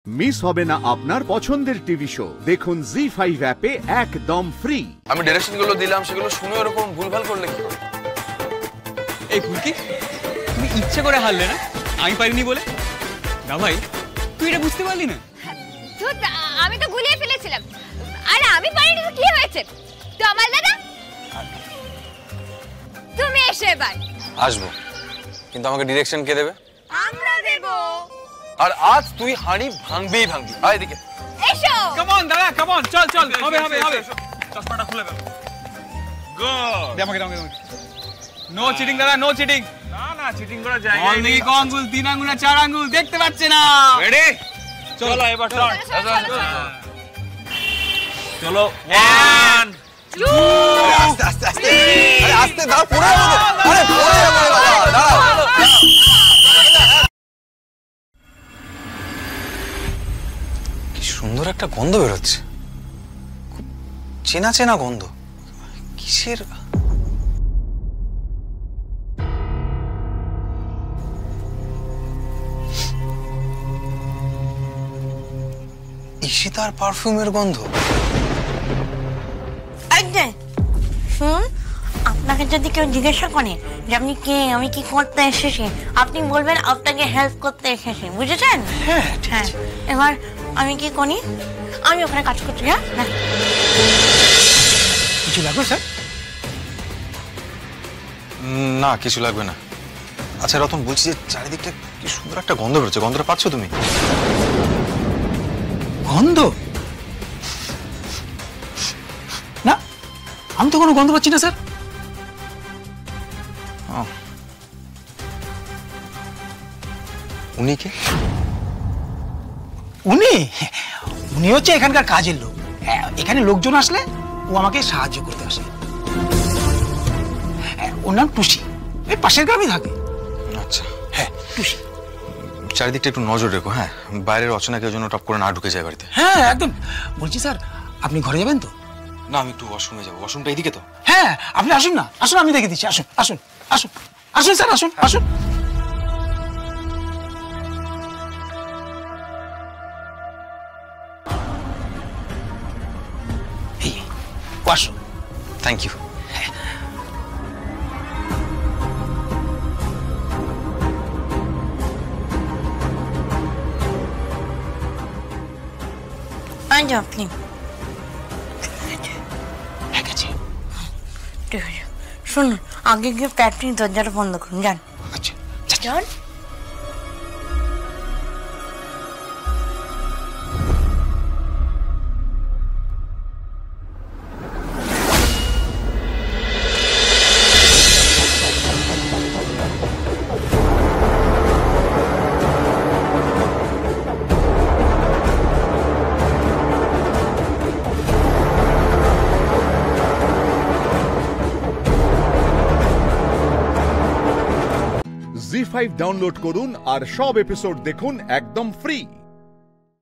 Miss হবে না আপনার পছন্দের টিভি শো। দেখুন জি5 অ্যাপে একদম ফ্রি। আমি ডিরেকশনগুলো দিলাম, সেগুলো শুনে এরকম ভুলভাল করলে কি হবে? এই ফুলকি, তুমি ইচ্ছে করে হারলে না, আমি পারিনি বলে। না ভাই, তুই এটা বুঝতে পারলি না? আমি তো গুলিয়ে ফেলেছিলাম। আরে আমি পারিনি তো কি হয়েছে? তো আমার দাদা, তুমি এসে এবার। আসবো, কিন্তু আমাকে ডিরেকশন কে দেবে? আমরা দেব। আর আজ তুই হাঁড়ি ভাঙবেই ভাঙবি। আয় এদিকে এসো। কাম অন দাদা, কাম অন, চল চল, হবে হবে হবে। চশমাটা খুলে ফেল। গুড। দে আমাকে দাও। নো চিটিং দাদা, নো চিটিং। না না, চিটিং করা জায়গা নেই। ক আঙ্গুল, 3 আঙ্গুল না 4 আঙ্গুল দেখতে পাচ্ছে না। রেডি? চলো এবার স্টার্ট। চলো 1 2 আস্তে আস্তে আস্তে। আরে আস্তে দাও, পড়ে যাবে। আরে পড়ে যাবে বাবা, দাঁড়াও। কি সুন্দর একটা গন্ধ বের হচ্ছে, খুব চেনা চেনা গন্ধ। কিসের? ঈশিতার পারফিউমের গন্ধ। শুনুন, আপনাকে যদি কেউ জিজ্ঞাসা করে যে আপনি কে, আমি কি করতে এসেছি, আপনি বলবেন আপনাকে হেল্প করতে এসেছি, বুঝেছেন? হ্যাঁ হ্যাঁ। এবার আমি কি করি? আমি ওখানে কাজ করছি। হ্যাঁ, কিছু লাগবে স্যার? না, কিছু লাগবে না। আচ্ছা রতন, বলছি যে চারিদিকটা কি সুন্দর একটা গন্ধ বেরোচ্ছে, গন্ধটা পাচ্ছ তুমি? গন্ধ? না, আমি তো কোনো গন্ধ পাচ্ছি না স্যার। উনি কে? উনি হচ্ছে এখানকার কাজের লোক। এখানে লোকজন আসলে ও আমাকে সাহায্য করতে আসে। ওর নাম টুসি, এই পাশের গ্রামে থাকে। আচ্ছা, হ্যাঁ টুসি। চারিদিকটা একটু নজর রেখো। হ্যাঁ, বাইরের অচেনা কেউ যেন টপ করে না ঢুকে যায় বাড়িতে। হ্যাঁ একদম। বলছি স্যার, আপনি ঘরে যাবেন তো? না, আমি একটু ওয়াশরুমে যাবো। ওয়াশরুমটা এইদিকে তো? হ্যাঁ, আপনি আসুন না, আসুন, আমি দেখে দিচ্ছি। আসুন আসুন আসুন আসুন স্যার, আসুন আসুন। এই ওয়াশরুম। Thank you. আপনি ঠিক আছে। শুনুন, আগে গিয়ে প্যাটনি দরজাটা বন্ধ করুন, যান। আচ্ছা যান। জি5 ডাউনলোড করুন আর সব এপিসোড দেখুন একদম ফ্রি।